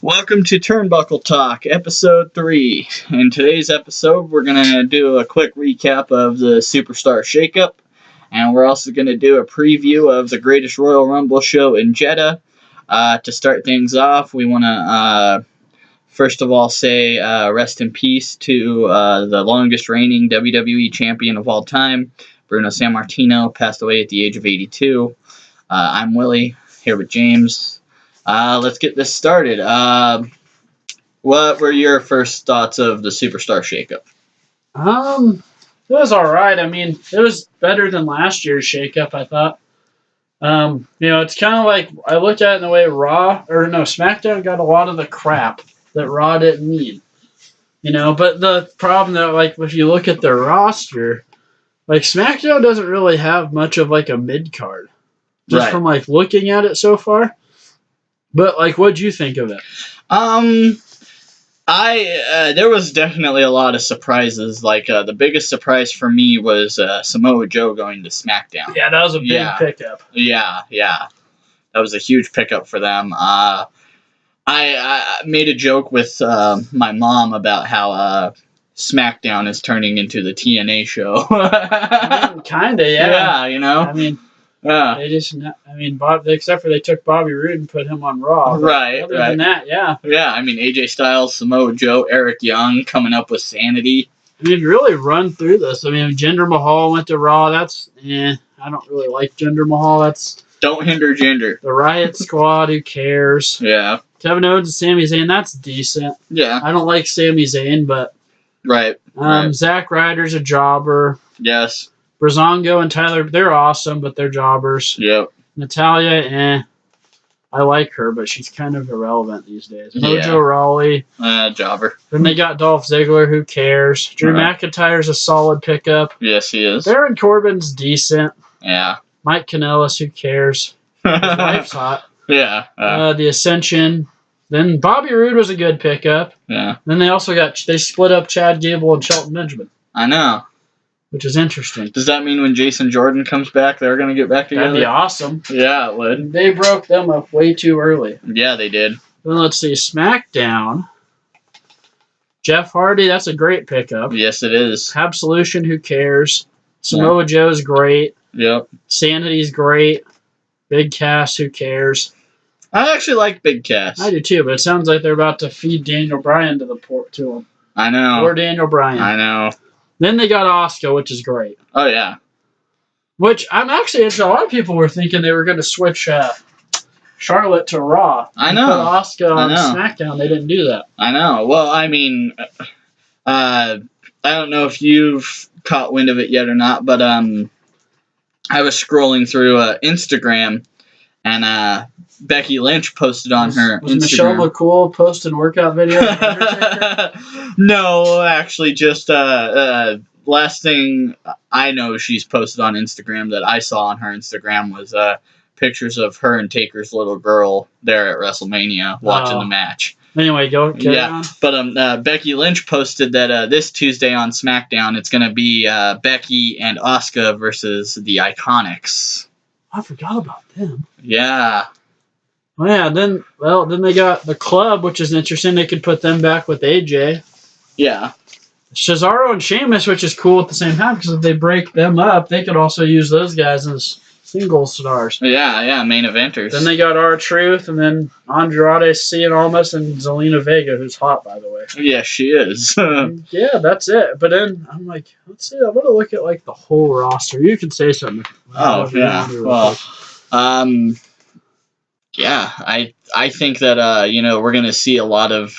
Welcome to Turnbuckle Talk, Episode 3. In today's episode, we're going to do a quick recap of the Superstar Shakeup, and we're also going to do a preview of the Greatest Royal Rumble show in Jeddah. To start things off, we want to, first of all, say rest in peace to the longest reigning WWE champion of all time, Bruno Sammartino, passed away at the age of 82. I'm Willie, here with James. Let's get this started. What were your first thoughts of the Superstar Shakeup? It was all right. I mean, it was better than last year's Shakeup, I thought. It's kind of like I looked at it in the way SmackDown got a lot of the crap that Raw didn't need. But the problem that, if you look at their roster, SmackDown doesn't really have much of a mid card, just from looking at it so far. But what'd you think of it? There was definitely a lot of surprises. The biggest surprise for me was Samoa Joe going to SmackDown. Yeah, that was a big pickup. Yeah, that was a huge pickup for them. I made a joke with my mom about how SmackDown is turning into the TNA show. Kinda, yeah. Yeah, They just, except for they took Bobby Roode and put him on Raw. Right. Other than that, yeah. Yeah, AJ Styles, Samoa Joe, Eric Young coming up with Sanity. If you really run through this, Jinder Mahal went to Raw. That's, I don't really like Jinder Mahal. Don't hinder Jinder. The Riot Squad, who cares? Yeah. Kevin Owens and Sami Zayn, that's decent. Yeah. I don't like Sami Zayn, but... Right. Zack Ryder's a jobber. Yes. Breezango and Tyler, they're awesome, but they're jobbers. Yep. Natalia, I like her, but she's kind of irrelevant these days. Mojo Rawley. Jobber. Then they got Dolph Ziggler, who cares? Drew McIntyre's a solid pickup. Yes, he is. Baron Corbin's decent. Yeah. Mike Kanellis, who cares? His wife's hot. Yeah. The Ascension. Then Bobby Roode was a good pickup. Yeah. Then they split up Chad Gable and Shelton Benjamin. I know. Which is interesting. Does that mean when Jason Jordan comes back, they're going to get back together? That'd be awesome. Yeah, it would. They broke them up way too early. Yeah, they did. Then let's see, SmackDown. Jeff Hardy, that's a great pickup. Yes, it is. Absolution, who cares? Samoa Joe's great. Yep. Sanity's great. Big Cass, who cares? I actually like Big Cass. I do too, but it sounds like they're about to feed Daniel Bryan to him. I know. Or Daniel Bryan. I know. Then they got Asuka, which is great. Oh, yeah. Which I'm actually interested. A lot of people were thinking they were going to switch Charlotte to Raw. I know. Put Asuka on SmackDown. They didn't do that. I know. Well, I don't know if you've caught wind of it yet or not, but I was scrolling through Instagram, and Becky Lynch posted on her was Instagram. Michelle McCool posting workout videos? No, actually, just last thing I know she's posted on Instagram that I saw on her Instagram was pictures of her and Taker's little girl there at WrestleMania watching the match. Anyway, go. Yeah, but Becky Lynch posted that this Tuesday on SmackDown it's going to be Becky and Asuka versus the Iconics. I forgot about them. Yeah. Oh, yeah, then they got the Club, which is interesting. They could put them back with AJ. Yeah. Cesaro and Sheamus, which is cool at the same time, because if they break them up, they could also use those guys as single stars. Yeah, main eventers. Then they got R-Truth, and then Andrade Cien Almas, and Zelina Vega, who's hot, by the way. Yeah, she is. Yeah, that's it. But then I'm like, let's see, I want to look at the whole roster. You can say something. Oh, yeah. Well, yeah, I think that we're going to see a lot of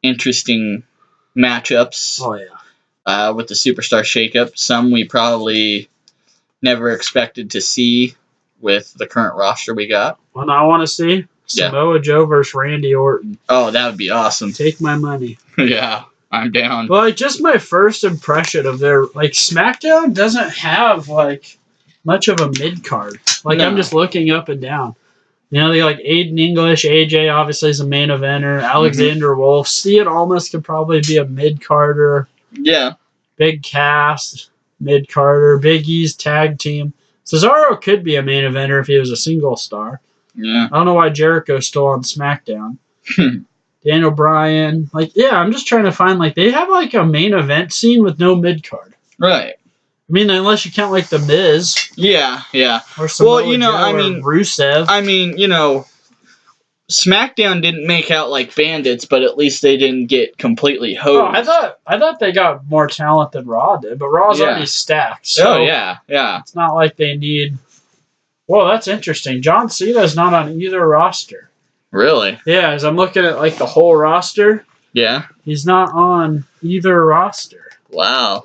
interesting matchups. Oh, yeah. With the Superstar Shakeup. Some we probably never expected to see with the current roster we got. What I want to see? Samoa Joe versus Randy Orton. Oh, that would be awesome. Take my money. Yeah, I'm down. Well, just my first impression of their SmackDown doesn't have much of a mid card. No. I'm just looking up and down. They got Aiden English, AJ obviously is a main eventer, Alexander Wolf, Cien Almas could probably be a mid carder. Yeah. Big Cass, mid carder, Big E's tag team. Cesaro could be a main eventer if he was a single star. Yeah. I don't know why Jericho's still on SmackDown. Daniel Bryan. Like, yeah, I'm just trying to find, like, they have, like, a main event scene with no mid-card. Right. I mean, unless you count, like, The Miz. Yeah, yeah. Or Samoa Joe I or mean, Rusev. I mean, SmackDown didn't make out like bandits, but at least they didn't get completely hosed. Oh, I thought they got more talent than Raw did, but Raw's already stacked. So yeah. it's not like they need. Well, that's interesting. John Cena's not on either roster. Really? Yeah, as I'm looking at like the whole roster. Yeah. He's not on either roster. Wow.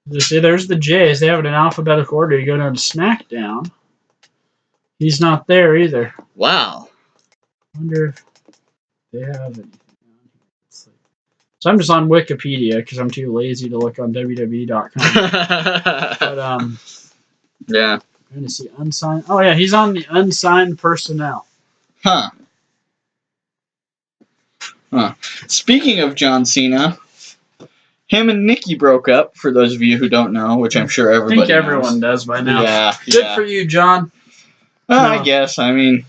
You see, there's the Jays. They have it in alphabetical order. You go down to SmackDown. He's not there either. Wow. I wonder if they have anything on here. So I'm just on Wikipedia because I'm too lazy to look on WWE.com. But yeah. I'm going to see unsigned. Oh yeah, he's on the unsigned personnel. Huh. Speaking of John Cena, him and Nikki broke up. For those of you who don't know, which I'm sure everybody. I think everyone does by now. Yeah. Good for you, John. I guess. I mean,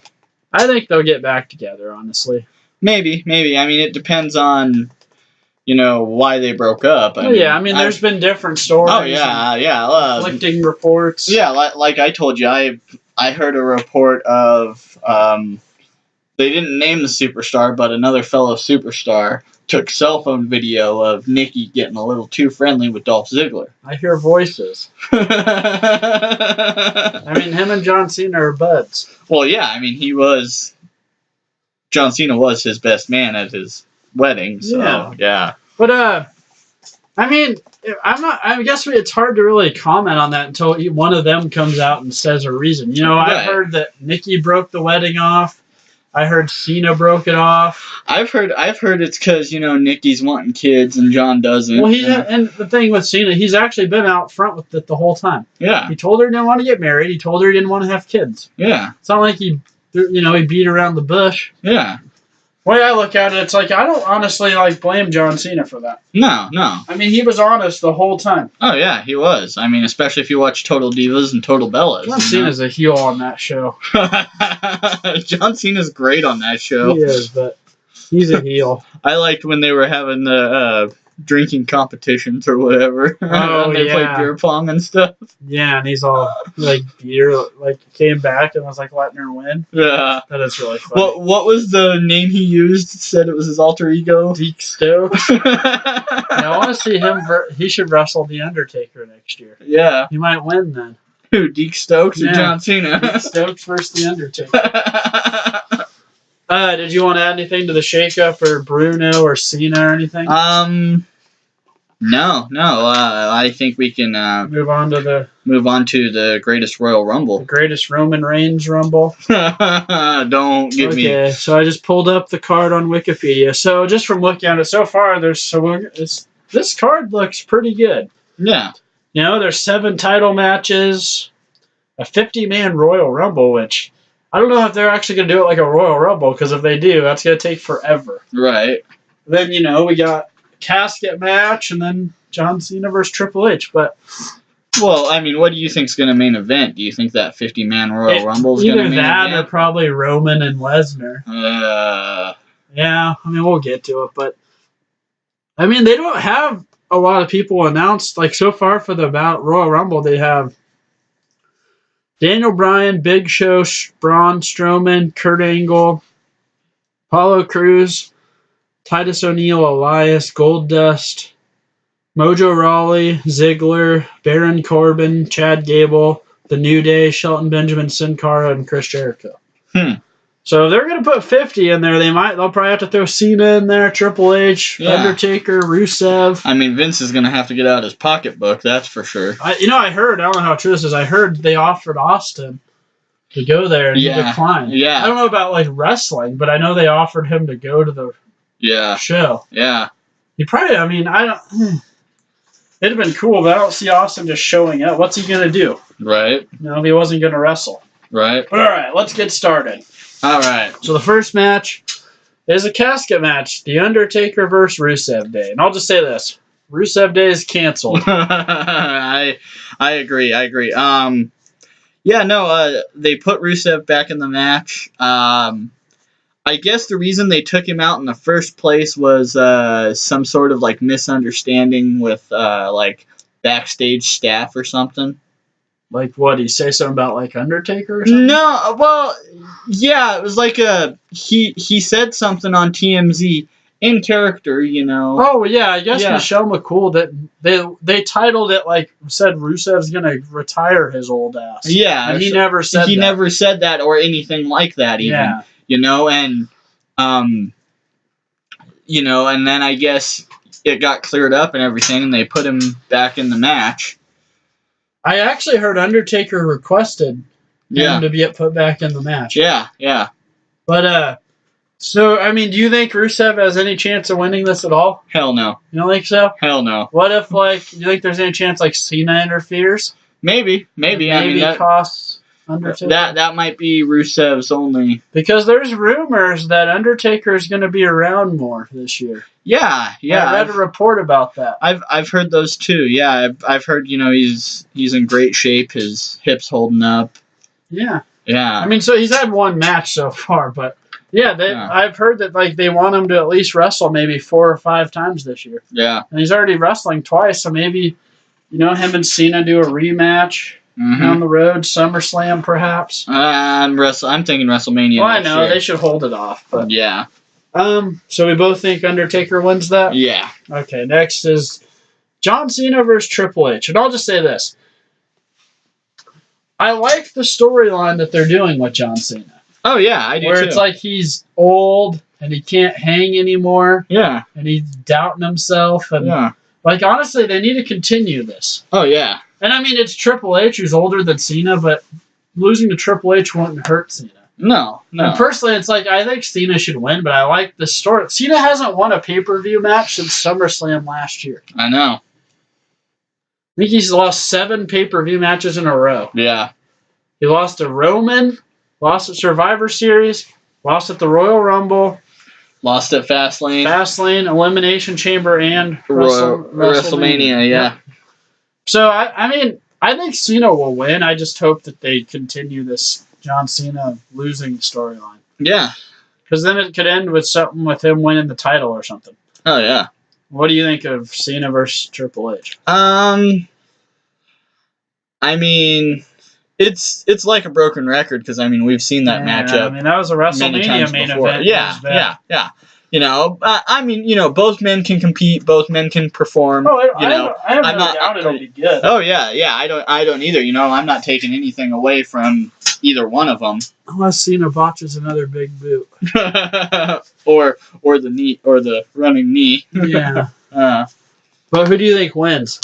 I think they'll get back together. Honestly. Maybe. I mean, it depends on, why they broke up. I mean, there's been different stories. Oh, yeah. Conflicting reports. Yeah, like I told you, I heard a report of, they didn't name the superstar, but another fellow superstar took cell phone video of Nikki getting a little too friendly with Dolph Ziggler. I hear voices. I mean, him and John Cena are buds. Well, yeah, I mean, John Cena was his best man at his wedding, so, yeah. But, I mean, I guess it's hard to really comment on that until one of them comes out and says a reason. I've heard that Nikki broke the wedding off. I heard Cena broke it off. I've heard it's because, Nikki's wanting kids and John doesn't. Well, and the thing with Cena, he's actually been out front with it the whole time. Yeah. He told her he didn't want to get married. He told her he didn't want to have kids. Yeah. It's not like he beat around the bush. Yeah. The way I look at it, it's like I don't honestly blame John Cena for that. No. I mean, he was honest the whole time. Oh yeah, he was. I mean, especially if you watch Total Divas and Total Bellas. John Cena's a heel on that show. John Cena's great on that show. He is, but he's a heel. I liked when they were having the drinking competitions or whatever. Oh, and they played beer pong and stuff. Yeah, and he's all beer, came back and was letting her win. Yeah. That is really funny. What was the name he used? Said it was his alter ego? Deke Stokes. I want to see him. He should wrestle The Undertaker next year. Yeah. He might win then. Who, Deke Stokes or John Cena? Deke Stokes versus The Undertaker. Did you want to add anything to the shakeup or Bruno or Cena or anything? No. I think we can move on to the Greatest Royal Rumble. The Greatest Roman Reigns Rumble. Don't get me. Okay, so I just pulled up the card on Wikipedia. So just from looking at it so far, this card looks pretty good. Yeah. There's 7 title matches, a 50-man Royal Rumble, which I don't know if they're actually going to do it like a Royal Rumble, because if they do, that's going to take forever. Right. Then, we got casket match, and then John Cena versus Triple H. But well, I mean, what do you think's going to main event? Do you think that 50-man Royal Rumble is going to main event? Either that or probably Roman and Lesnar. Yeah, I mean, we'll get to it, but I mean, they don't have a lot of people announced. So far for the Royal Rumble, they have Daniel Bryan, Big Show, Braun Strowman, Kurt Angle, Apollo Crews, Titus O'Neil, Elias, Goldust, Mojo Rawley, Ziggler, Baron Corbin, Chad Gable, The New Day, Shelton Benjamin, Sin Cara, and Chris Jericho. So they're going to put 50 in there. They'll probably have to throw Cena in there, Triple H, Undertaker, Rusev. I mean, Vince is going to have to get out his pocketbook, that's for sure. I don't know how true this is. I heard they offered Austin to go there and he declined. Yeah. I don't know about wrestling, but I know they offered him to go to the show. Yeah. He probably, it'd have been cool, but I don't see Austin just showing up. What's he going to do? Right. If he wasn't going to wrestle. Right. But all right, let's get started. All right. So the first match is a casket match, The Undertaker versus Rusev Day. And I'll just say this. Rusev Day is canceled. I agree. They put Rusev back in the match. I guess the reason they took him out in the first place was some sort of like misunderstanding with like backstage staff or something. Like what? He say something about like Undertaker or something? No, well, yeah, it was like he said something on TMZ in character, you know. Oh yeah, I guess Yeah. Michelle McCool that they titled it like said Rusev's gonna retire his old ass. Yeah, and he never said he that. never said that or anything like that even. Yeah. You know, and you know, and then I guess it got cleared up and everything, and they put him back in the match. I actually heard Undertaker requested him to be put back in the match. Yeah, yeah. But so I mean, do you think Rusev has any chance of winning this at all? Hell no. You don't think so? Hell no. What if like you think there's any chance like Cena interferes? Maybe. I mean, costs Undertaker. that might be Rusev's only. Because there's rumors that Undertaker is going to be around more this year. Yeah. I read a report about that. I've heard those too. Yeah, I've heard, you know, he's in great shape. His hips holding up. Yeah. Yeah. I mean, so he's had one match so far, but yeah, I've heard that like they want him to at least wrestle maybe 4 or 5 times this year. Yeah. And he's already wrestling twice, so maybe you know him and Cena do a rematch down the road, SummerSlam perhaps. I'm thinking WrestleMania. Well, I know they should hold it off, but yeah. So we both think Undertaker wins that. Yeah. Okay, next is John Cena versus Triple H, and I'll just say this: I like the storyline that they're doing with John Cena. Oh yeah, I do where too. it's like he's old and he can't hang anymore. Yeah. And he's doubting himself, and like honestly, they need to continue this. Oh yeah. And I mean, it's Triple H who's older than Cena, but losing to Triple H wouldn't hurt Cena. No. And personally, it's like I think Cena should win, but I like the story. Cena hasn't won a pay-per-view match since SummerSlam last year. I know. I think he's lost 7 pay-per-view matches in a row. Yeah. He lost to Roman, lost at Survivor Series, lost at the Royal Rumble, lost at Fastlane, Elimination Chamber, and WrestleMania. Yeah. So I mean, I think Cena will win. I just hope that they continue this John Cena losing storyline. Yeah. Because then it could end with something with him winning the title or something. Oh yeah. What do you think of Cena versus Triple H? I mean, it's like a broken record because I mean we've seen that matchup. I mean that was a WrestleMania main event. Yeah. You know, I mean, you know, both men can compete, both men can perform. Oh, you know, I have no doubt it'll be good. Oh yeah. I don't either. You know, I'm not taking anything away from either one of them. Unless Cena botches another big boot. or the knee, or the running knee. Yeah. But who do you think wins?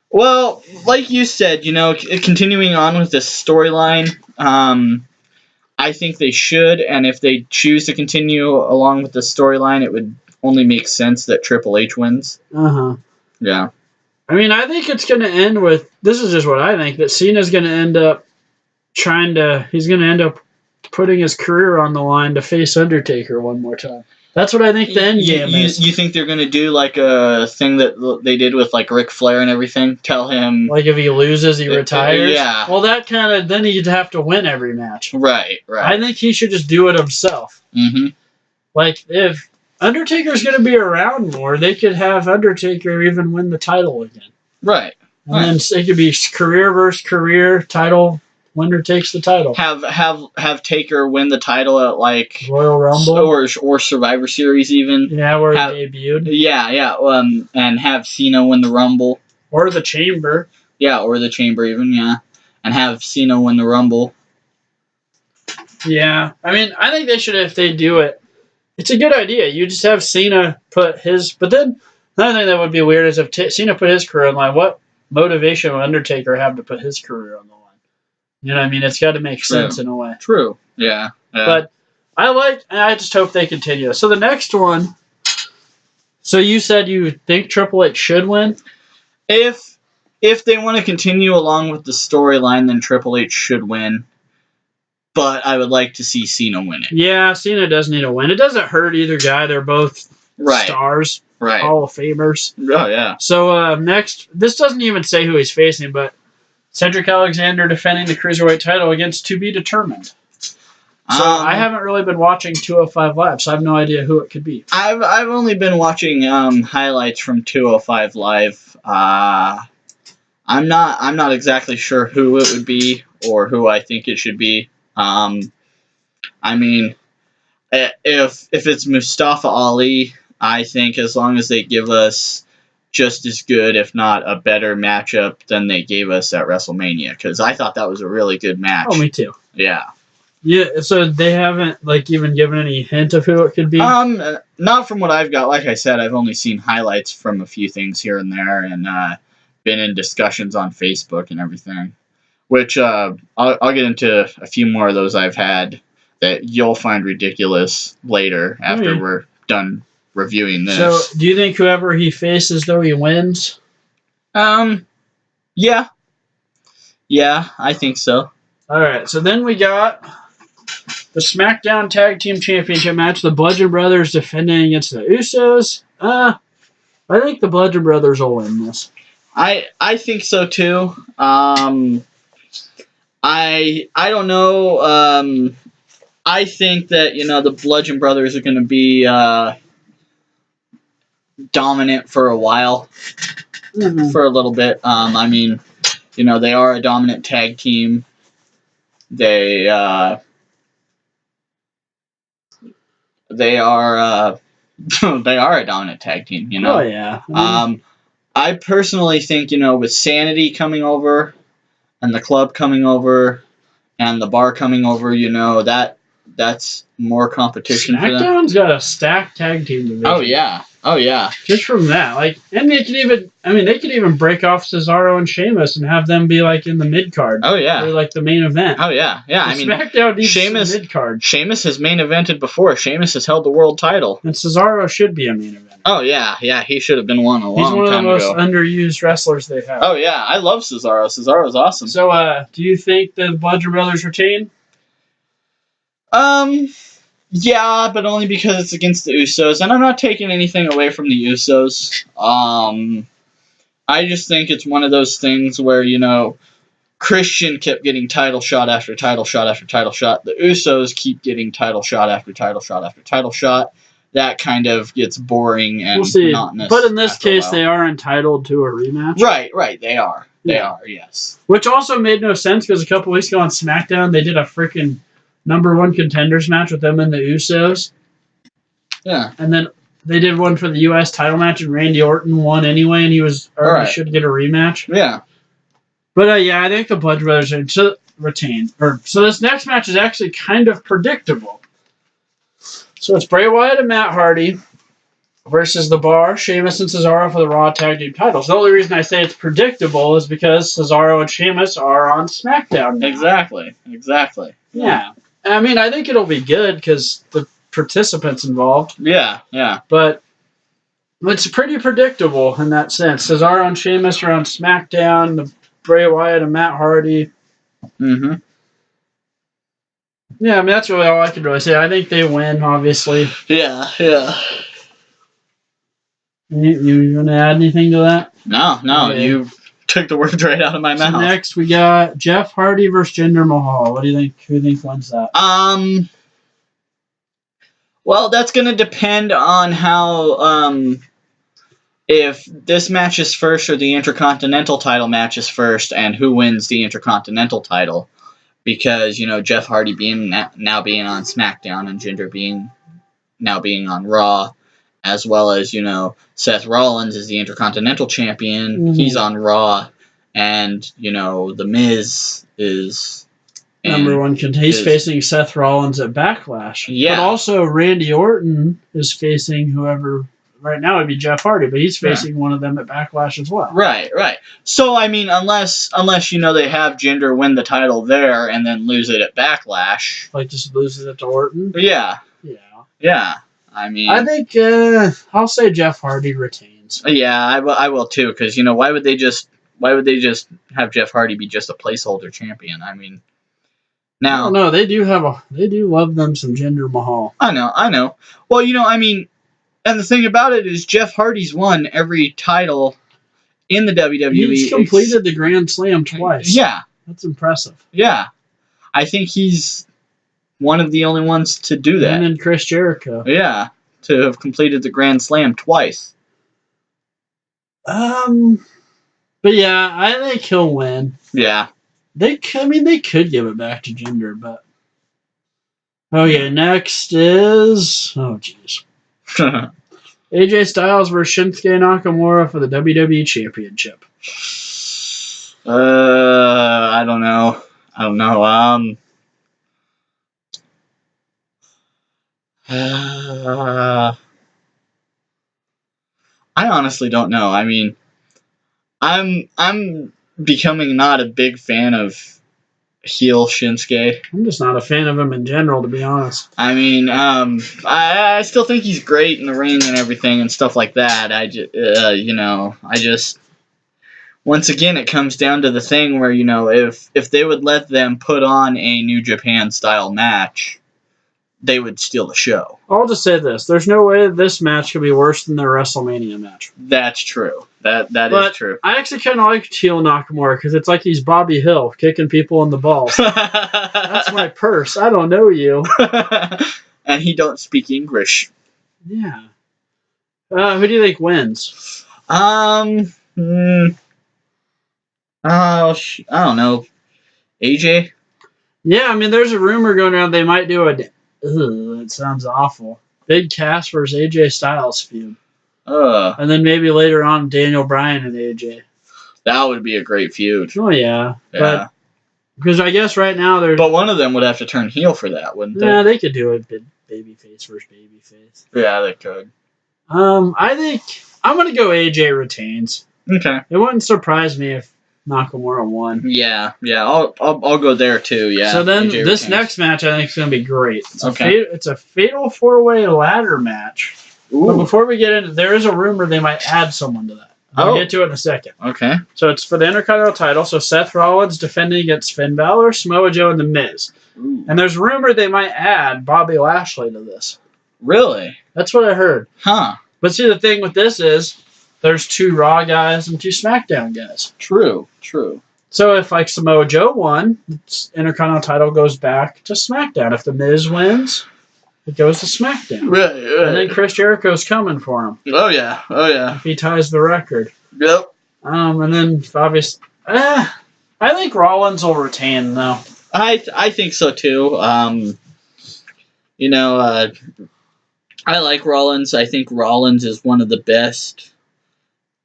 Well, like you said, you know, continuing on with this storyline, I think they should, and if they choose to continue along with the storyline, it would only make sense that Triple H wins. Yeah. I mean, I think it's going to end with, this is just what I think, that Cena's going to end up he's going to end up putting his career on the line to face Undertaker one more time. That's what I think the end game is. You think they're going to do like a thing that they did with like Ric Flair and everything? Tell him... Like if he loses, he retires? Yeah. Well, that kind of... Then he'd have to win every match. Right. I think he should just do it himself. Mm-hmm. Like, if Undertaker's going to be around more, they could have Undertaker even win the title again. Right. And then it could be career versus career title. Winner takes the title. Have Taker win the title at like Royal Rumble or Survivor Series even. Yeah, where he debuted. Yeah. And have Cena win the Rumble or the Chamber. Yeah, or the Chamber even. Yeah, and have Cena win the Rumble. Yeah, I mean, I think they should if they do it. It's a good idea. You just have Cena put his. But then another thing that would be weird is if Cena put his career on the line. What motivation would Undertaker have to put his career on the line? You know what I mean? It's got to make sense in a way. True. Yeah. But I just hope they continue. So the next one. So you said you think Triple H should win? If they want to continue along with the storyline, then Triple H should win. But I would like to see Cena win it. Yeah, Cena does need a win. It doesn't hurt either guy. They're both stars. Right. Hall of Famers. Oh, yeah. So next, this doesn't even say who he's facing, but Cedric Alexander defending the Cruiserweight title against To Be Determined. So I haven't really been watching 205 Live, so I have no idea who it could be. I've only been watching highlights from 205 Live. I'm not exactly sure who it would be or who I think it should be. I mean, if it's Mustafa Ali, I think as long as they give us just as good, if not a better matchup than they gave us at WrestleMania, because I thought that was a really good match. Oh, me too. Yeah. Yeah, so they haven't even given any hint of who it could be? Not from what I've got. Like I said, I've only seen highlights from a few things here and there, and been in discussions on Facebook and everything. Which I'll get into a few more of those I've had that you'll find ridiculous later after we're done reviewing this. So, do you think whoever he faces, though, he wins? Yeah. Yeah, I think so. All right, so then we got the SmackDown Tag Team Championship match. The Bludgeon Brothers defending against the Usos. I think the Bludgeon Brothers will win this. I think so too. I don't know. I think that the Bludgeon Brothers are going to be dominant for a while, for a little bit. I mean, they are a dominant tag team. They are they are a dominant tag team. Oh yeah. I personally think with Sanity coming over, and the club coming over, and the bar coming over, that's more competition for them. SmackDown's got a stacked tag team division. Oh yeah. Just from that, and they could even break off Cesaro and Sheamus and have them be in the mid card. Oh yeah. They're the main event. Oh yeah. Yeah. SmackDown needs some mid card. Sheamus has main evented before. Sheamus has held the world title. And Cesaro should be a main event. Oh yeah. Yeah. He should have been one a long time ago. He's one of the most underused wrestlers they have. Oh yeah. I love Cesaro. Cesaro's awesome. So, do you think the Bludgeon Brothers retain? Yeah, but only because it's against the Usos, and I'm not taking anything away from the Usos. I just think it's one of those things where, Christian kept getting title shot after title shot after title shot. The Usos keep getting title shot after title shot after title shot. That kind of gets boring and monotonous. But in this case, they are entitled to a rematch. Right, they are. They are, yes. Which also made no sense because a couple weeks ago on SmackDown, they did a freaking #1 contenders match with them and the Usos. Yeah. And then they did one for the U.S. title match, and Randy Orton won anyway, and he should get a rematch. Yeah. But, I think the Bludgeon Brothers should retain. So this next match is actually kind of predictable. So it's Bray Wyatt and Matt Hardy versus The Bar, Sheamus and Cesaro for the Raw Tag Team titles. The only reason I say it's predictable is because Cesaro and Sheamus are on SmackDown now. Exactly. Yeah. I think it'll be good because the participants involved. Yeah. But it's pretty predictable in that sense. Cesaro and Sheamus are on SmackDown. The Bray Wyatt and Matt Hardy. Mm-hmm. Yeah, that's really all I could really say. I think they win, obviously. Yeah. You want to add anything to that? No. Okay. You took the words right out of my mouth. Next, we got Jeff Hardy versus Jinder Mahal. What do you think? Who do you think wins that? Well, that's going to depend on how, if this match is first or the Intercontinental title match is first, and who wins the Intercontinental title. Because, Jeff Hardy now being on SmackDown and Jinder now being on Raw, as well as, Seth Rollins is the Intercontinental Champion. Mm-hmm. He's on Raw. And, The Miz is #1 contender. He's facing Seth Rollins at Backlash. Yeah. But also Randy Orton is facing whoever. Right now it'd be Jeff Hardy, but he's facing one of them at Backlash as well. Right. So, unless they have Jinder win the title there and then lose it at Backlash. Just lose it to Orton? Yeah. I think I'll say Jeff Hardy retains. Yeah, I will too, because why would they just have Jeff Hardy be just a placeholder champion? Now no, they do love them some Jinder Mahal. I know. Well, and the thing about it is Jeff Hardy's won every title in the WWE. He's completed the Grand Slam twice. Yeah, that's impressive. Yeah, I think he's one of the only ones to do that. And then Chris Jericho. Yeah, to have completed the Grand Slam twice. But yeah, I think he'll win. Yeah. They could give it back to Jinder, but okay. Next is jeez, AJ Styles versus Shinsuke Nakamura for the WWE Championship. I don't know. I honestly don't know. I mean, I'm becoming not a big fan of heel Shinsuke. I'm just not a fan of him in general, to be honest. I mean, I still think he's great in the ring and everything and stuff like that. I just once again, it comes down to the thing where, if they would let them put on a New Japan style match, they would steal the show. I'll just say this. There's no way this match could be worse than the WrestleMania match. That's true. That is true. I actually kind of like heel Nakamura because it's like he's Bobby Hill kicking people in the balls. That's my purse. I don't know you. And he don't speak English. Yeah. Who do you think wins? I don't know. AJ? Yeah, I mean, there's a rumor going around they might do it sounds awful. Big Cass versus AJ Styles feud. And then maybe later on, Daniel Bryan and AJ. That would be a great feud. Oh, yeah. But because I guess right now there's... But one of them would have to turn heel for that, wouldn't they? Yeah, they could do it babyface versus babyface. Yeah, they could. I think I'm going to go AJ retains. Okay. It wouldn't surprise me if Nakamura won. Yeah. I'll go there too. Yeah. So then AJ this retains. next match I think is going to be great. Okay. It's a fatal 4-way ladder match. Ooh. But before we get into, there is a rumor they might add someone to that. I'll get to it in a second. Okay. So it's for the Intercontinental title. So Seth Rollins defending against Finn Balor, Samoa Joe, and The Miz. Ooh. And there's rumor they might add Bobby Lashley to this. Really? That's what I heard. Huh. But see, the thing with this is there's 2 Raw guys and 2 SmackDown guys. True. So if like Samoa Joe won, the Intercontinental title goes back to SmackDown. If The Miz wins, it goes to SmackDown. Right. And then Chris Jericho's coming for him. Oh yeah. If he ties the record. Yep. And then obviously, I think Rollins will retain though. I think so too. I like Rollins. I think Rollins is one of the best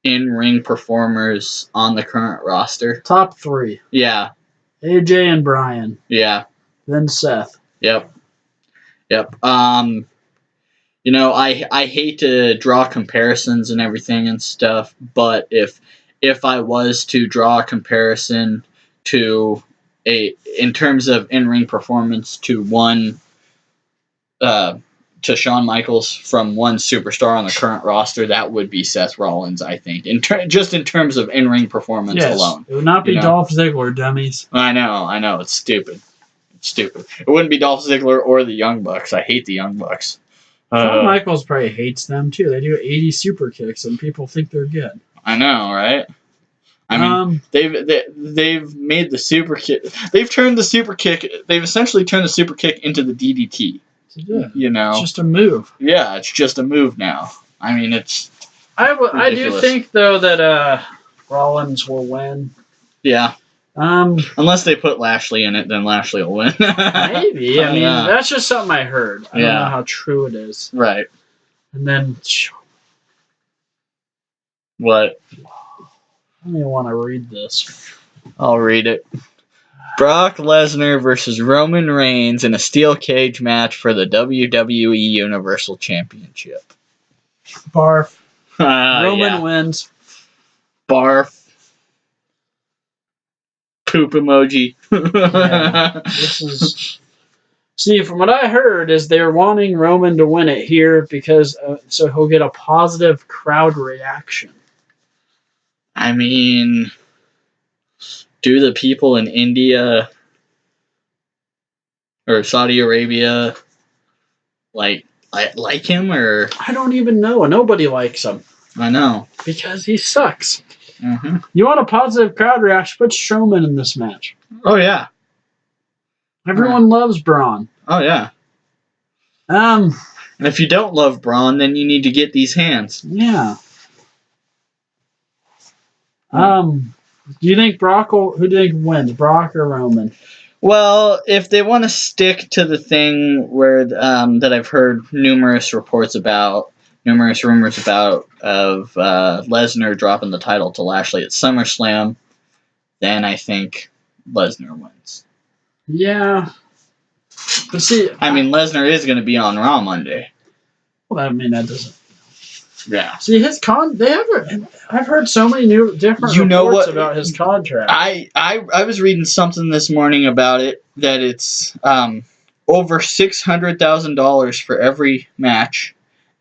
in-ring performers on the current roster. Top 3. Yeah. AJ and Bryan. Yeah. Then Seth. Yep. I hate to draw comparisons and everything and stuff, but if I was to draw a comparison to in terms of in-ring performance to Shawn Michaels from one superstar on the current roster, that would be Seth Rollins, I think. Just in terms of in-ring performance alone. It would not be Dolph Ziggler, dummies. I know. It's stupid. It wouldn't be Dolph Ziggler or the Young Bucks. I hate the Young Bucks. Shawn Michaels probably hates them too. They do 80 super kicks and people think they're good. I know, right? I mean, they've made the super kick. They've turned the super kick. They've essentially turned the super kick into the DDT. Yeah. It's just a move. Yeah, it's just a move now. I mean, it's. I do think though that Rollins will win. Yeah. Unless they put Lashley in it, then Lashley will win. Maybe. I mean, that's just something I heard. I don't know how true it is. Right. And then. What? I don't even want to read this. I'll read it. Brock Lesnar versus Roman Reigns in a steel cage match for the WWE Universal Championship. Barf. Roman wins. Barf. Poop emoji. This is. See, from what I heard, is they're wanting Roman to win it here because so he'll get a positive crowd reaction. I mean, do the people in India or Saudi Arabia like him, or I don't even know. Nobody likes him. I know because he sucks. Mm-hmm. You want a positive crowd reaction? Put Strowman in this match. Oh yeah, everyone loves Braun. Oh, yeah. Um, And if you don't love Braun, then you need to get these hands. yeah. Do you think who do you think wins, Brock or Roman? Well, if they want to stick to the thing where that I've heard numerous rumors about of Lesnar dropping the title to Lashley at SummerSlam, then I think Lesnar wins. Yeah. But see, I mean, Lesnar is going to be on Raw Monday. Well, I mean, that doesn't. Yeah. See, his I've heard so many new different reports about his contract. I was reading something this morning about it, that it's over $600,000 for every match,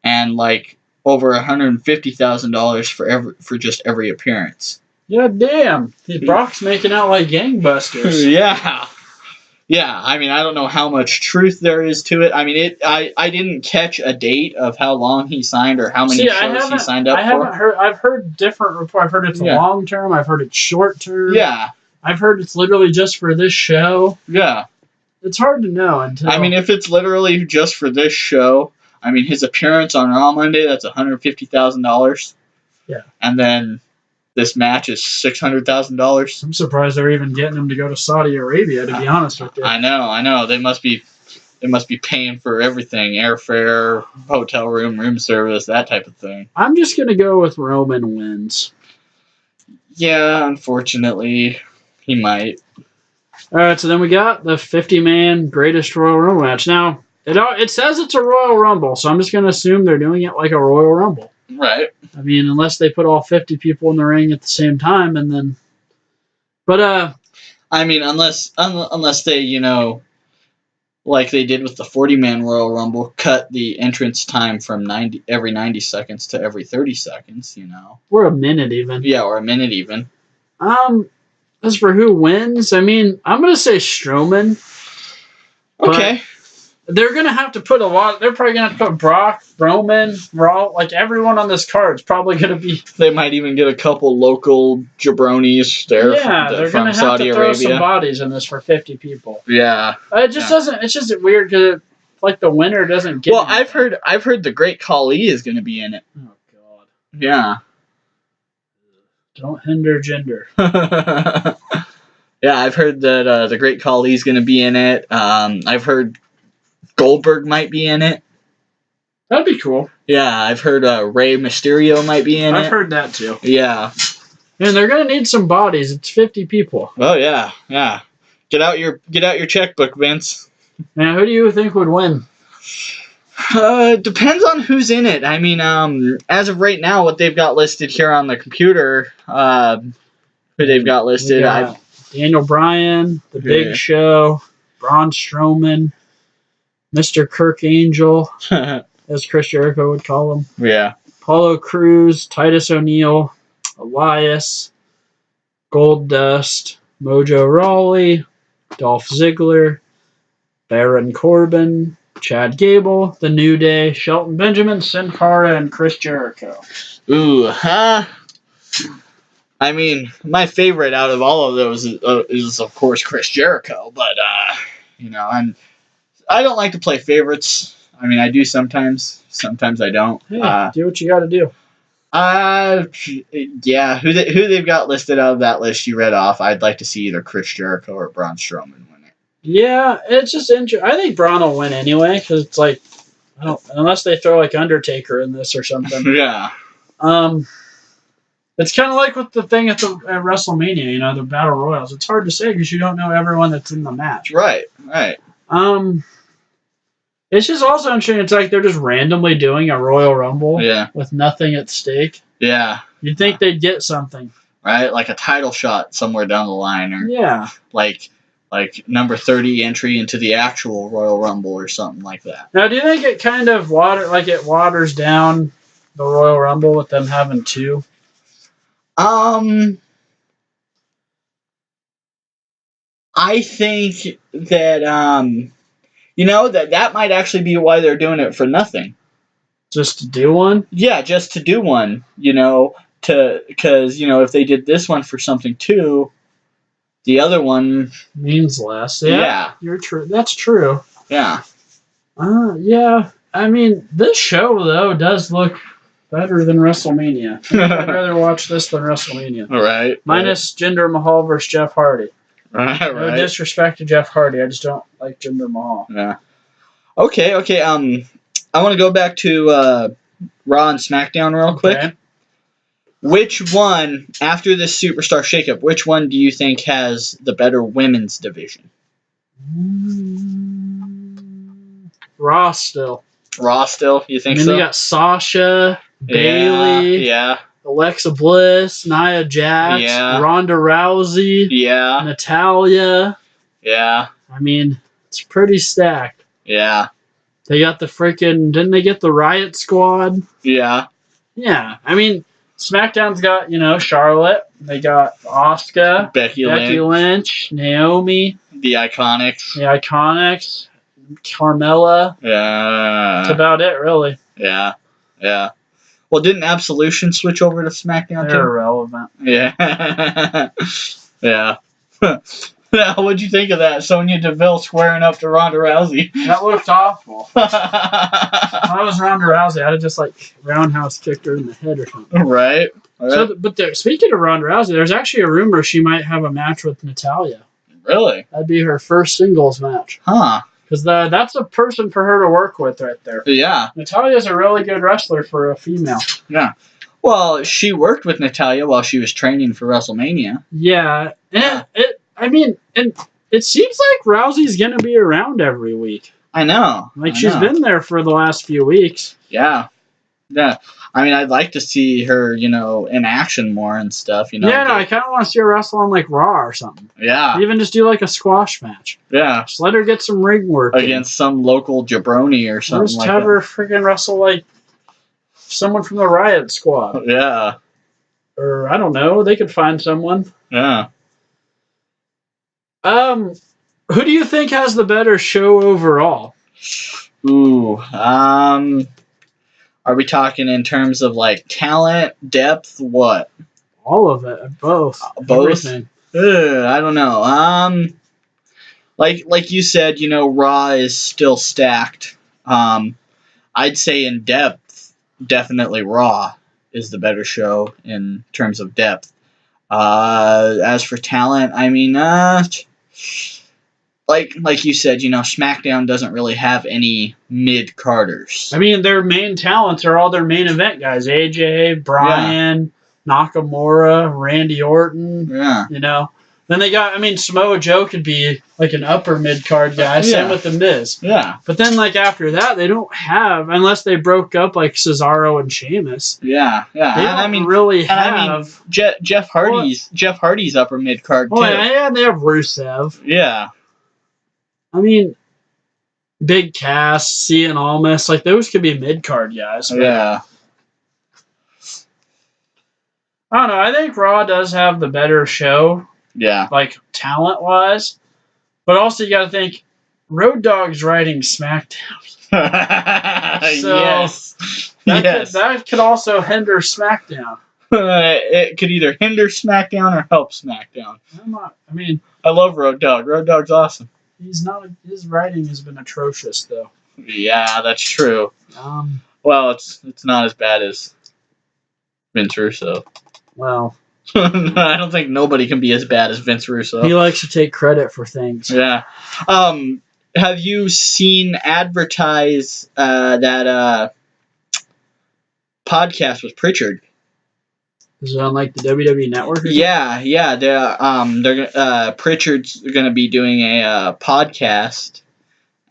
and like over $150,000 for just every appearance. Yeah, damn. Brock's making out like gangbusters. Yeah. Yeah, I mean, I don't know how much truth there is to it. I mean, I didn't catch a date of how long he signed or how many shows he signed up for. I've heard different reports. I've heard it's long term. I've heard it's short term. Yeah. I've heard it's literally just for this show. Yeah. It's hard to know until. I mean, if it's literally just for this show, I mean, his appearance on Raw Monday, that's $150,000. Yeah. And then this match is $600,000. I'm surprised they're even getting him to go to Saudi Arabia, to be honest with you. I know. They must be paying for everything: airfare, hotel room service, that type of thing. I'm just gonna go with Roman wins. Yeah, unfortunately, he might. All right, so then we got the 50-man Greatest Royal Rumble match. Now, it says it's a Royal Rumble, so I'm just going to assume they're doing it like a Royal Rumble. Right. I mean, unless they put all 50 people in the ring at the same time, and then... But, I mean, unless they, like they did with the 40-man Royal Rumble, cut the entrance time from every 90 seconds to every 30 seconds, Or a minute even. Yeah, or a minute even. As for who wins, I mean, I'm going to say Strowman. Okay. They're going to have to put they're probably going to have to put Brock, Roman, Raw, like everyone on this card is probably going to be. They might even get a couple local jabronis there they're from going to Saudi have to throw Arabia. some bodies in this for 50 people. Yeah. It just doesn't, it's just weird because like the winner doesn't get. Well, anything. I've heard the Great Khali is going to be in it. Oh, God. Yeah. Don't hinder gender. Yeah, I've heard that the Great Khali is going to be in it. I've heard Goldberg might be in it. That'd be cool. Yeah, I've heard Rey Mysterio might be in it. I've heard that too. Yeah. And they're going to need some bodies. It's 50 people. Oh yeah. Get out your checkbook, Vince. Now, who do you think would win? Depends on who's in it. I mean, as of right now, what they've got listed here on the computer, who they've got listed, Daniel Bryan, The Big Show, Braun Strowman, Mr. Kirk Angel, as Chris Jericho would call him. Yeah. Apollo Crews, Titus O'Neil, Elias, Goldust, Mojo Rawley, Dolph Ziggler, Baron Corbin, Chad Gable, The New Day, Shelton Benjamin, Sin Cara, and Chris Jericho. Ooh, I mean, my favorite out of all of those is of course Chris Jericho, but and I don't like to play favorites. I mean, I do sometimes. Sometimes I don't. Hey, do what you got to do. Yeah. Who they've got listed out of that list you read off? I'd like to see either Chris Jericho or Braun Strowman win it. Yeah, it's just interesting. I think Braun will win anyway because it's like, unless they throw like Undertaker in this or something. Yeah. It's kind of like with the thing at WrestleMania, the Battle Royals. It's hard to say because you don't know everyone that's in the match. Right. It's just also interesting. It's like they're just randomly doing a Royal Rumble with nothing at stake. Yeah. You'd think they'd get something. Right? Like a title shot somewhere down the line. Or like number 30 entry into the actual Royal Rumble or something like that. Now, do you think it kind of waters down the Royal Rumble with them having two? I think that that might actually be why they're doing it for nothing. Just to do one? Yeah, just to do one. Because if they did this one for something too, the other one means less. Yeah. You're true. That's true. Yeah. Yeah. I mean, this show though does look better than WrestleMania. I think I'd rather watch this than WrestleMania. Right. Minus Jinder Mahal versus Jeff Hardy. Right. No disrespect to Jeff Hardy, I just don't like Jinder Mahal. Yeah. Okay. I want to go back to Raw and SmackDown real quick. Which one, after this Superstar Shakeup, which one do you think has the better women's division? Raw still. Raw still? You think so? They got Sasha, Bayley, Alexa Bliss, Nia Jax, Ronda Rousey, Natalya. Yeah. I mean, it's pretty stacked. Yeah. They got the freaking... Didn't they get the Riot Squad? Yeah. Yeah. I mean, SmackDown's got, Charlotte. They got Asuka, Becky Lynch, Naomi. The Iconics. Carmella. Yeah. That's about it, really. Yeah. Yeah. Well, didn't Absolution switch over to SmackDown too? They're irrelevant. Yeah. Yeah. What'd you think of that? Sonya Deville squaring up to Ronda Rousey. That looked awful. If I was Ronda Rousey, I'd have just roundhouse kicked her in the head or something. Right. So, speaking of Ronda Rousey, there's actually a rumor she might have a match with Natalya. Really? That'd be her first singles match. Huh. Because that's a person for her to work with right there. Yeah. Natalya's a really good wrestler for a female. Yeah. Well, she worked with Natalya while she was training for WrestleMania. Yeah. And it seems like Rousey's going to be around every week. I know. She's been there for the last few weeks. Yeah. Yeah. I mean, I'd like to see her, in action more and stuff, Yeah, I kind of want to see her wrestle on, Raw or something. Yeah. Even just do, a squash match. Yeah. Just let her get some ring work. Against some local jabroni or something just have her freaking wrestle, someone from the Riot Squad. Yeah. Or, I don't know, they could find someone. Yeah. Who do you think has the better show overall? Ooh, are we talking in terms of talent, depth, what? All of it, both. Both. Everything. I don't know. Like you said, Raw is still stacked. I'd say in depth, definitely Raw is the better show in terms of depth. As for talent, I mean, like you said, SmackDown doesn't really have any mid-carders. I mean, their main talents are all their main event guys. AJ, Bryan, Nakamura, Randy Orton. Yeah. Then they got, Samoa Joe could be an upper mid-card guy. Same with The Miz. Yeah. But then, after that, they don't have, unless they broke up Cesaro and Sheamus. Yeah, yeah. They don't really have. Jeff Hardy's upper mid-card, too. Oh, yeah, and they have Rusev. Yeah. Big Cass, Cien Almas, those could be mid-card guys. Yeah. I don't know. I think Raw does have the better show. Yeah. Talent-wise. But also you got to think, Road Dogg's writing SmackDown. Yes. That could also hinder SmackDown. It could either hinder SmackDown or help SmackDown. I love Road Dogg. Road Dogg's awesome. His writing has been atrocious, though. Yeah, that's true. Well, it's not as bad as Vince Russo. Well, I don't think nobody can be as bad as Vince Russo. He likes to take credit for things. Yeah. Have you seen advertise that podcast with Pritchard? Is it on the WWE Network? Yeah. They're Pritchard's gonna be doing a podcast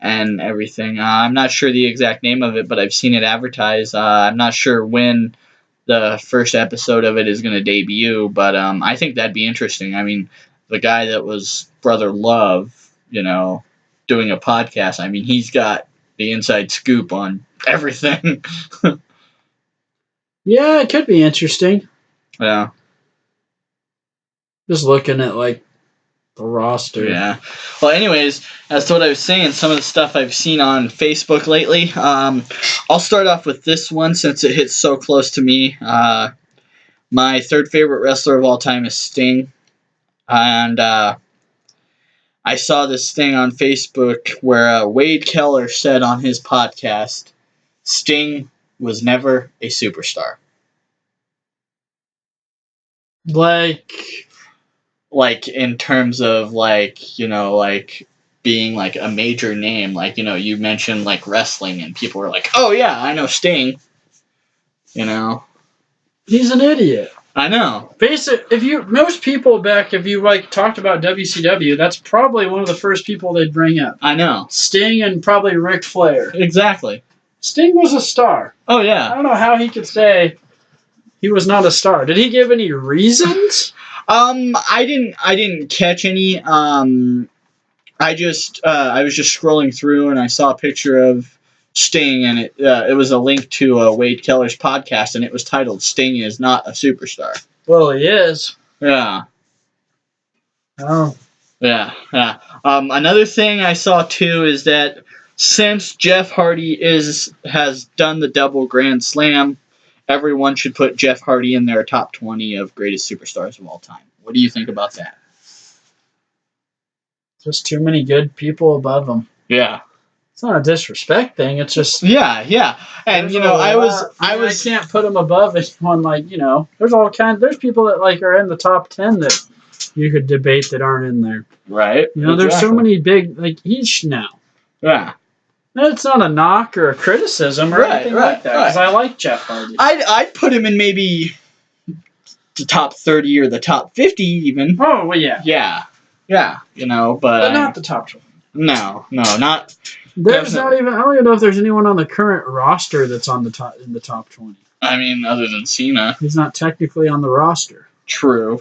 and everything. I'm not sure the exact name of it, but I've seen it advertised. I'm not sure when the first episode of it is gonna debut, but I think that'd be interesting. The guy that was Brother Love, doing a podcast. He's got the inside scoop on everything. Yeah, it could be interesting. Yeah. Just looking at the roster. Yeah. Well, anyways, as to what I was saying, some of the stuff I've seen on Facebook lately. I'll start off with this one since it hits so close to me. My third favorite wrestler of all time is Sting, and I saw this thing on Facebook where Wade Keller said on his podcast, Sting was never a superstar. Like in terms of being like a major name, you mentioned like wrestling and people were like, oh yeah, I know Sting. He's an idiot. I know. Most people if you talked about WCW, that's probably one of the first people they'd bring up. I know. Sting and probably Ric Flair. Exactly. Sting was a star. Oh yeah. I don't know how he could say he was not a star. Did he give any reasons? I didn't catch any. I was just scrolling through and I saw a picture of Sting, and it was a link to Wade Keller's podcast, and it was titled "Sting is not a superstar." Well, he is. Yeah. Oh. Yeah. Another thing I saw too is that since Jeff Hardy has done the double Grand Slam, everyone should put Jeff Hardy in their top 20 of greatest superstars of all time. What do you think about that? Just too many good people above him. Yeah. It's not a disrespect thing. It's just yeah. And I can't put him above anyone. There's people that are in the top 10 that you could debate that aren't in there. Right. There's so many big he's now. Yeah. That's not a knock or a criticism or anything like that. Because I like Jeff Hardy. I'd put him in maybe the top 30 or the top 50 even. Oh well, yeah. Yeah. But not the top 20. No, not. There's not even. I don't even know if there's anyone on the current roster that's in the top 20. I mean, other than Cena, he's not technically on the roster. True.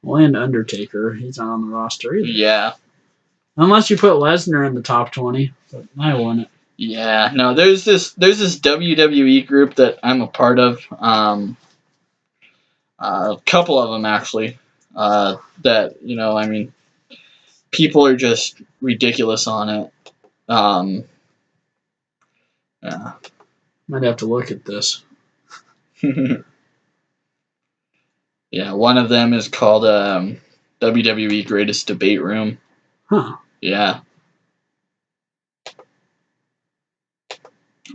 Well, and Undertaker, he's not on the roster either. Yeah. Unless you put Lesnar in the top 20, but I wouldn't. Yeah. No, there's this WWE group that I'm a part of. A couple of them actually. That people are just ridiculous on it. Yeah. Might have to look at this. Yeah, one of them is called WWE Greatest Debate Room. Huh. Yeah.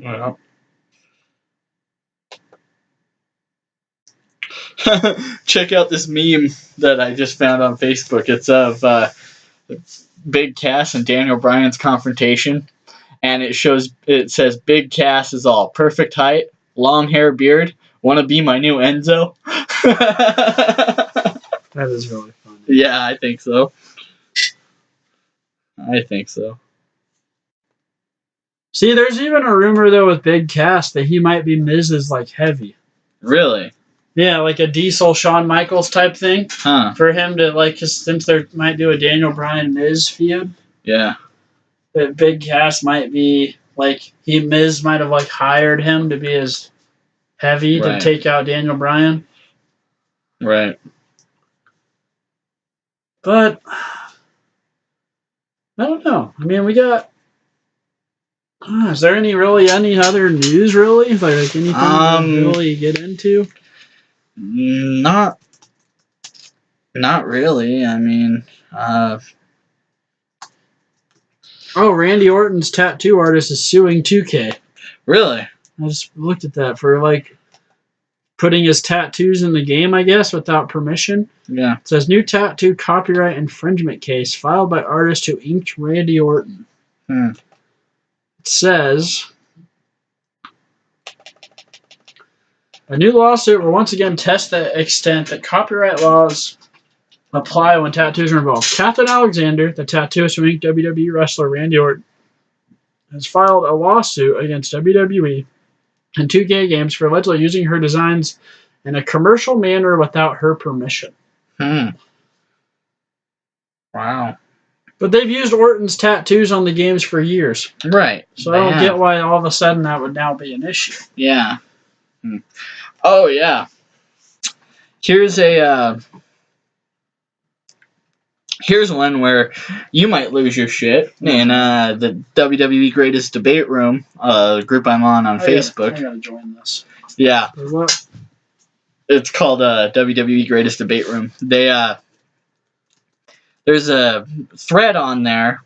Well. Check out this meme that I just found on Facebook. It's of Big Cass and Daniel Bryan's confrontation, and it says Big Cass is all perfect height, long hair, beard. Want to be my new Enzo? That is really funny. Yeah, I think so. See, there's even a rumor though with Big Cass that he might be Miz's heavy. Really? Yeah, like a Diesel Shawn Michaels type thing. Huh. For him to since they might do a Daniel Bryan Miz feud. Yeah. That Big Cass might be Miz might have hired him to be his heavy to take out Daniel Bryan. Right. But I don't know. I mean, we got. Is there any other news really? Anything to really get into? Not really. I mean, Randy Orton's tattoo artist is suing 2K. Really? I just looked at that for putting his tattoos in the game, I guess, without permission. Yeah. It says new tattoo copyright infringement case filed by artist who inked Randy Orton. It says a new lawsuit will once again test the extent that copyright laws apply when tattoos are involved. Catherine Alexander, the tattooist who inked WWE wrestler Randy Orton, has filed a lawsuit against WWE and 2K Games for allegedly using her designs in a commercial manner without her permission. Wow. But they've used Orton's tattoos on the games for years. Right. So I don't get why all of a sudden that would now be an issue. Yeah. Oh, yeah. Here's one where you might lose your shit in the WWE Greatest Debate Room, group I'm on Facebook. I gotta join this. Yeah. It's called WWE Greatest Debate Room. there's a thread on there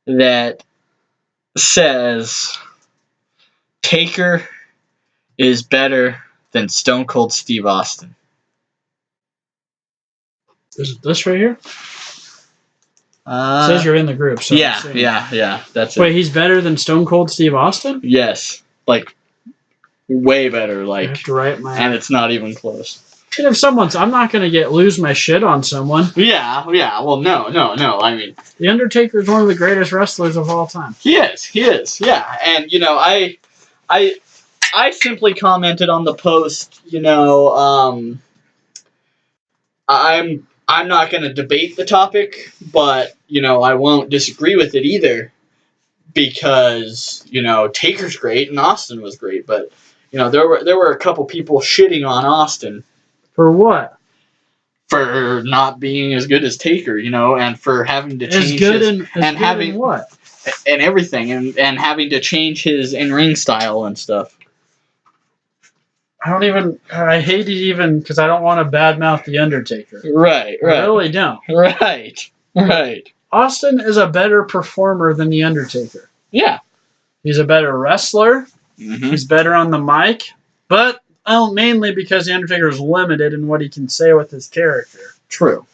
that says Taker is better than Stone Cold Steve Austin. Is it this right here? It says you're in the group. So yeah. That's Wait, it. he's better than Stone Cold Steve Austin? Yes, like way better. I Like, have to write my. and it's not even close. And if I'm not gonna lose my shit on someone. Yeah. Well, no. I mean, The Undertaker is one of the greatest wrestlers of all time. He is. Yeah, and I simply commented on the post. I'm not going to debate the topic, but I won't disagree with it either, because Taker's great and Austin was great, but there were a couple people shitting on Austin For what? for not being as good as Taker, and for having to change having what? And everything, and having to change his in-ring style and stuff. I hate it even because I don't want to badmouth The Undertaker. Right. I really don't. Right. Austin is a better performer than The Undertaker. Yeah. He's a better wrestler. Mm-hmm. He's better on the mic. But mainly because The Undertaker is limited in what he can say with his character. True.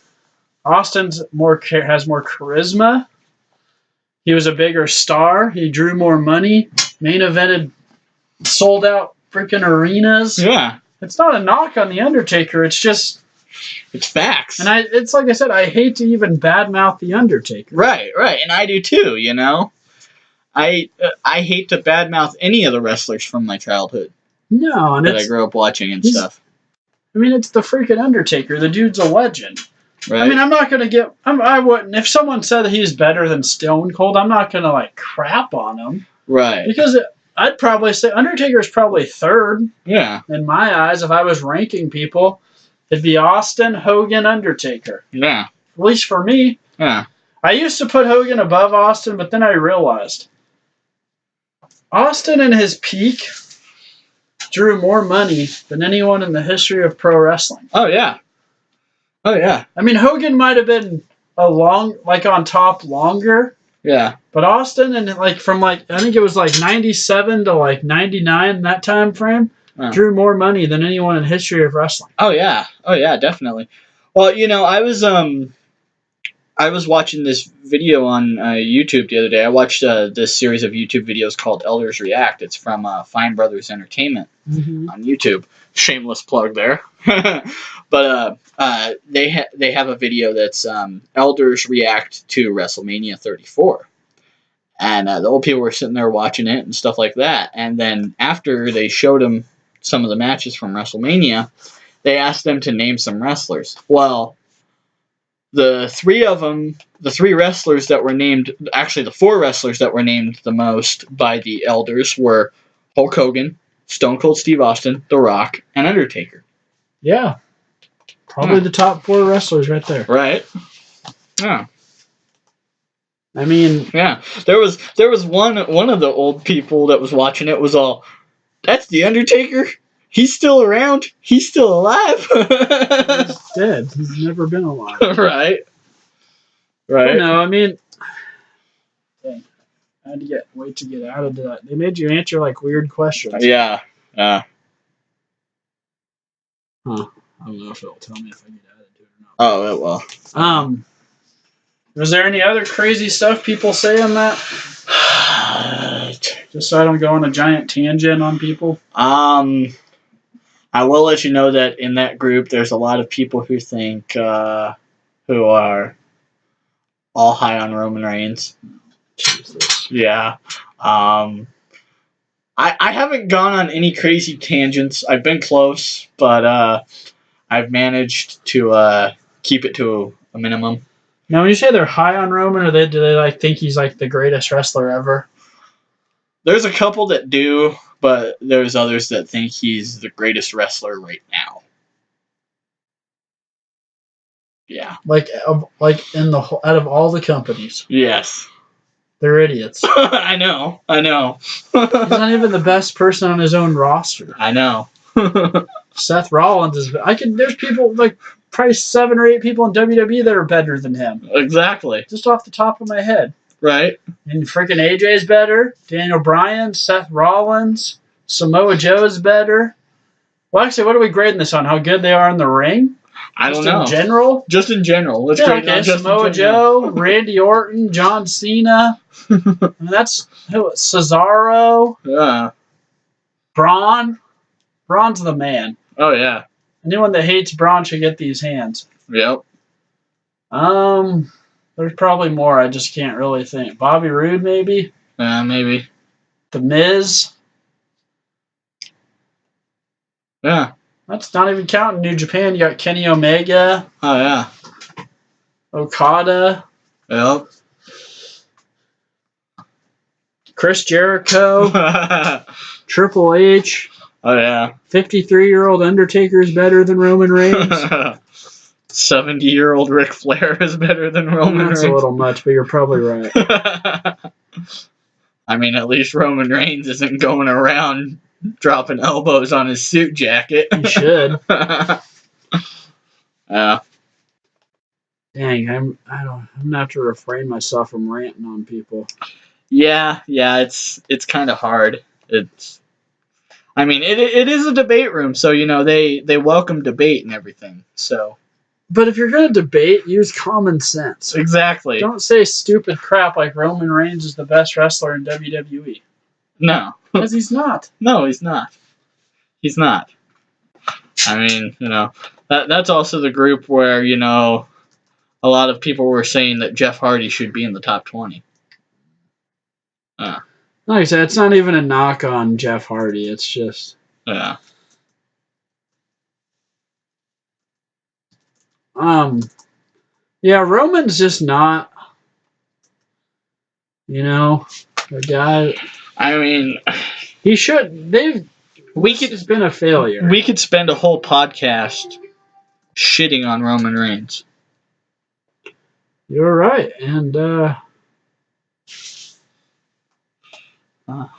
Austin's has more charisma. He was a bigger star. He drew more money. Main evented, sold out freaking arenas. Yeah. It's not a knock on The Undertaker. It's just... It's facts. And it's like I said, I hate to even badmouth The Undertaker. Right. And I do too, I hate to badmouth any of the wrestlers from my childhood. No, and that I grew up watching and stuff. I mean, it's the freaking Undertaker. The dude's a legend. Right. I mean, I'm not going to I wouldn't... If someone said that he's better than Stone Cold, I'm not going to, crap on him. Right. Because I'd probably say Undertaker's probably third. Yeah. In my eyes, if I was ranking people, it'd be Austin, Hogan, Undertaker. Yeah. At least for me. Yeah. I used to put Hogan above Austin, but then I realized Austin in his peak drew more money than anyone in the history of pro wrestling. Oh, yeah. I mean, Hogan might have been on top longer. Yeah. But Austin, and from I think it was 97 to 99, that time frame, drew more money than anyone in history of wrestling. Oh yeah, definitely. Well, I was watching this video on YouTube the other day. I watched this series of YouTube videos called Elders React. It's from Fine Brothers Entertainment on YouTube. Shameless plug there. But they have a video that's Elders React to WrestleMania 34. And the old people were sitting there watching it and stuff like that. And then after they showed them some of the matches from WrestleMania, they asked them to name some wrestlers. Well, the three wrestlers that were named, actually the four wrestlers that were named the most by the elders were Hulk Hogan, Stone Cold Steve Austin, The Rock, and Undertaker. Yeah. Probably the top four wrestlers right there. Right. Yeah. I mean, yeah. There was one of the old people that was watching it was all, "That's the Undertaker? He's still around? He's still alive?" He's dead. He's never been alive. Right. No, I mean, dang, I had to wait to get out of that. They made you answer weird questions. Yeah. Huh. I don't know if it'll tell me if I get added to it or not. Oh, it will. Was there any other crazy stuff people say on that? Just so I don't go on a giant tangent on people. I will let you know that in that group, there's a lot of people who think, who are all high on Roman Reigns. Jesus. Yeah. I haven't gone on any crazy tangents. I've been close, but I've managed to keep it to a minimum. Now, when you say they're high on Roman, or do they think he's the greatest wrestler ever? There's a couple that do, but there's others that think he's the greatest wrestler right now. Yeah. Out of all the companies. Yes. They're idiots. I know. He's not even the best person on his own roster. I know. Seth Rollins is. There's people probably 7 or 8 people in WWE that are better than him. Exactly. Just off the top of my head. Right. And freaking AJ's better. Daniel Bryan, Seth Rollins, Samoa Joe's better. Well, actually, what are we grading this on? How good they are in the ring? I don't know. Just in general? Just in general. Let's grade it on just Samoa in general. Joe, Randy Orton, John Cena. That's Cesaro. Yeah. Braun. Braun's the man. Oh, yeah. Anyone that hates Braun should get these hands. Yep. There's probably more. I just can't really think. Bobby Roode, maybe? Maybe. The Miz. Yeah. That's not even counting New Japan. You got Kenny Omega. Oh, yeah. Okada. Yep. Chris Jericho. Triple H. Oh, yeah. 53-year-old Undertaker is better than Roman Reigns. 70-year-old Ric Flair is better than Roman Reigns. That's a little much, but you're probably right. I mean, at least Roman Reigns isn't going around dropping elbows on his suit jacket. He should. Yeah. Dang, I'm gonna have to refrain myself from ranting on people. Yeah, it's kind of hard. I mean, it is a debate room, so they welcome debate and everything. So. But if you're gonna debate, use common sense. Exactly. Don't say stupid crap like Roman Reigns is the best wrestler in WWE. No. Because he's not. No, he's not. He's not. I mean, that's also the group where, a lot of people were saying that Jeff Hardy should be in the top 20. Like I said, it's not even a knock on Jeff Hardy. It's just... Yeah. Yeah, Roman's just not, a guy... I mean... He should... It's been a failure. We could spend a whole podcast shitting on Roman Reigns. You're right, and,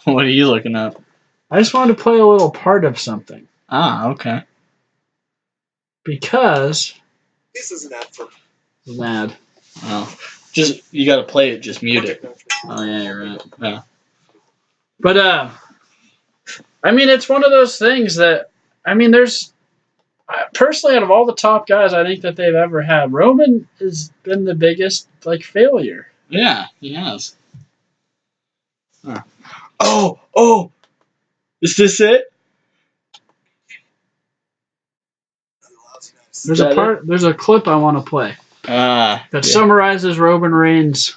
what are you looking up? I just wanted to play a little part of something. Okay. Because... This is an ad for... An ad. Oh. You gotta play it, just mute it. Oh, yeah, you're right. Yeah. But, I mean, it's one of those things that, there's... Personally, out of all the top guys I think that they've ever had, Roman has been the biggest, failure. Yeah, he has. Oh! Is this it? There's a clip I want to play that summarizes Roman Reigns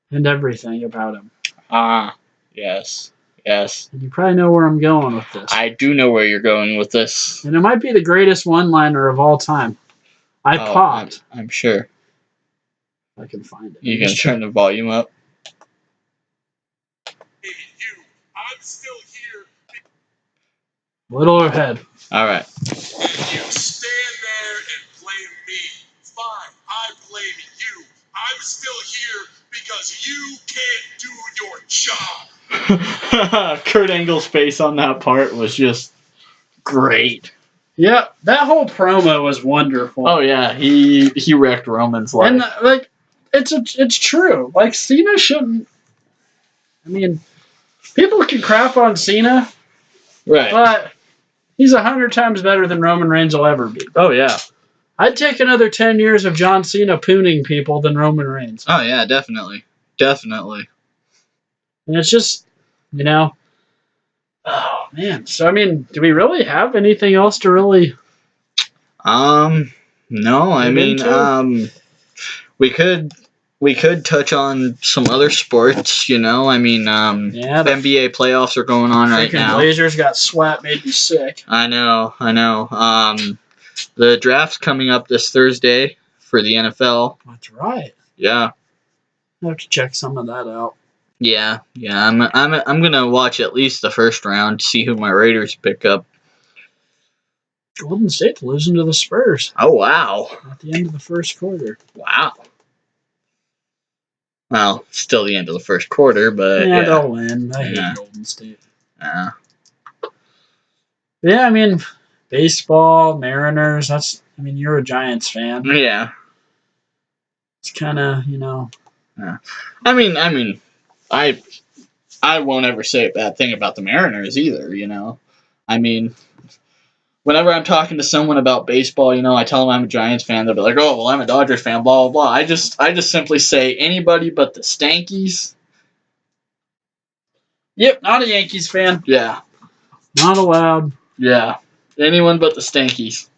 and everything about him. Yes. And you probably know where I'm going with this. I do know where you're going with this. And it might be the greatest one-liner of all time. I popped. I'm sure. I can find it. You gonna turn the volume up? I'm still here. Little ahead. All right. You stand there and blame me. Fine, I blame you. I'm still here because you can't do your job. Kurt Angle's face on that part was just great. Yeah, that whole promo was wonderful. Oh yeah, he wrecked Roman's life. And it's true. Cena shouldn't. People can crap on Cena, right? But he's 100 times better than Roman Reigns will ever be. Oh yeah. I'd take another 10 years of John Cena pooning people than Roman Reigns. Oh yeah, definitely. And it's just, oh man. So do we really have anything else to really? No. I mean, we could touch on some other sports. The NBA playoffs are going on right now. Blazers got swept, made me sick. I know. The draft's coming up this Thursday for the NFL. That's right. Yeah. I have to check some of that out. Yeah. I'm gonna watch at least the first round to see who my Raiders pick up. Golden State's losing to the Spurs. Oh wow! At the end of the first quarter. Wow. Well, still the end of the first quarter, but yeah. They'll win. I hate Golden State. Yeah. Yeah, baseball, Mariners. That's I mean, you're a Giants fan. Yeah. It's kind of, you know. Yeah. I mean, I won't ever say a bad thing about the Mariners either, you know. I mean, whenever I'm talking to someone about baseball, you know, I tell them I'm a Giants fan, they'll be like, "Oh, well, I'm a Dodgers fan." Blah blah blah. I just simply say anybody but the Stankies. Yep, not a Yankees fan. Yeah, Not allowed. yeah. Anyone but the Stankies.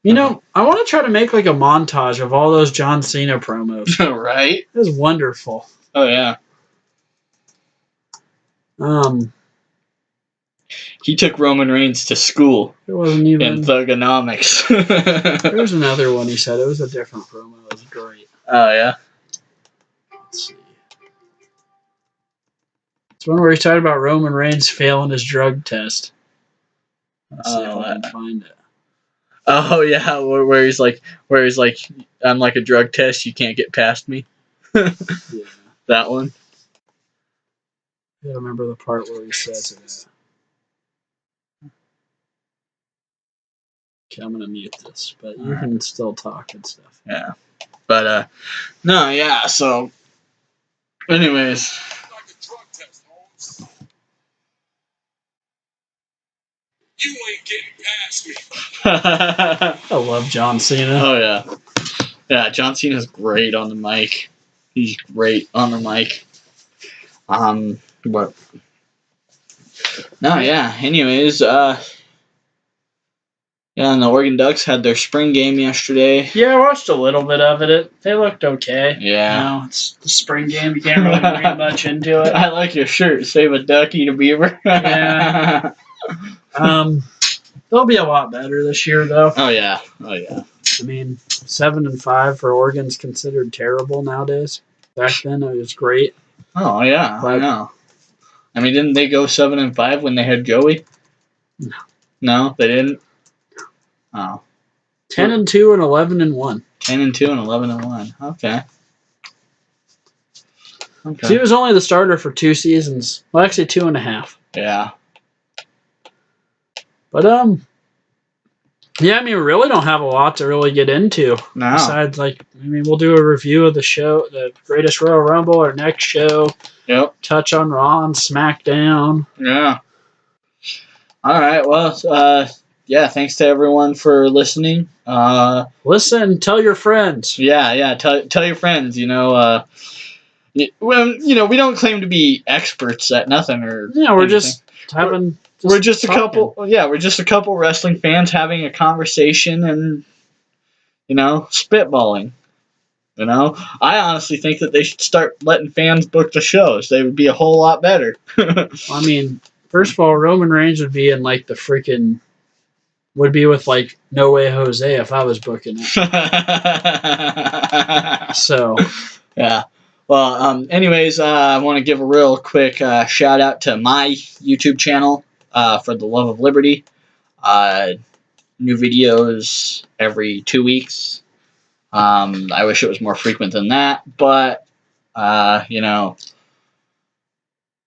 You know, I want to try to make like a montage of all those John Cena promos. Right? It was wonderful. Oh yeah. He took Roman Reigns to school It wasn't even in thugonomics. There was another one he said. It was a different promo. It was great. Oh yeah. Let's see. It's one where he talked about Roman Reigns failing his drug test. Let's see if I can find it. Oh yeah, where he's like, I'm like a drug test. You can't get past me. Yeah. That one. I gotta remember the part where he says it. Okay, I'm gonna mute this, but you can still talk and stuff. Yeah, but no, yeah. So, anyways. Like a drug test, Holmes. You ain't getting past me. I love John Cena. Oh yeah, yeah. John Cena's great on the mic. He's great on the mic. But no, yeah. Anyways, yeah, and the Oregon Ducks had their spring game yesterday. Yeah, I watched a little bit of it. They looked okay. Yeah. You know, it's the spring game. You can't really read much into it. I like your shirt. Save a duck, eat a beaver. Yeah. They'll be a lot better this year, though. Oh yeah. Oh yeah. I mean, 7-5 for Oregon's considered terrible nowadays. Back then, it was great. Oh yeah. I know. I mean, didn't they go 7-5 when they had Joey? No. No, they didn't. Oh. 10-2 and 11-1. 10-2 and 11-1. Okay. Okay. He was only the starter for 2 seasons. Well, actually 2.5. Yeah. But yeah, I mean, we really don't have a lot to really get into. No. Besides, like, I mean, we'll do a review of the show, the Greatest Royal Rumble, our next show. Yep. Touch on Raw and SmackDown. Yeah. All right. Well, yeah. Thanks to everyone for listening. Listen, tell your friends. Yeah. Tell your friends. You know. Well, you know, we don't claim to be experts at nothing or. Yeah, we're anything. just having. We're just talking. a couple. Yeah, we're just a couple wrestling fans having a conversation and, you know, spitballing. You know, I honestly think that they should start letting fans book the shows. They would be a whole lot better. I mean, first of all, Roman Reigns would be in like the freaking. Would be with like No Way Jose if I was booking it. So. Yeah. Well, anyways, I want to give a real quick shout out to my YouTube channel, For the Love of Liberty. New videos every 2 weeks. I wish it was more frequent than that, but, you know,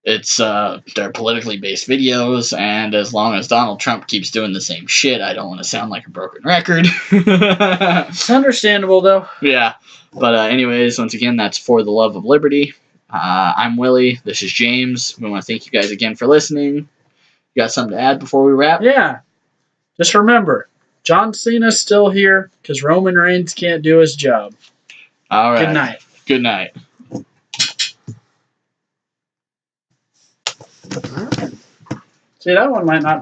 it's, they're politically based videos, and as long as Donald Trump keeps doing the same shit, I don't want to sound like a broken record. It's understandable, though. Yeah. But anyways, once again, that's For the Love of Liberty. I'm Willie. This is James. We want to thank you guys again for listening. You got something to add before we wrap? Yeah. Just remember, John Cena's still here because Roman Reigns can't do his job. All right. Good night. Good night. See, that one might not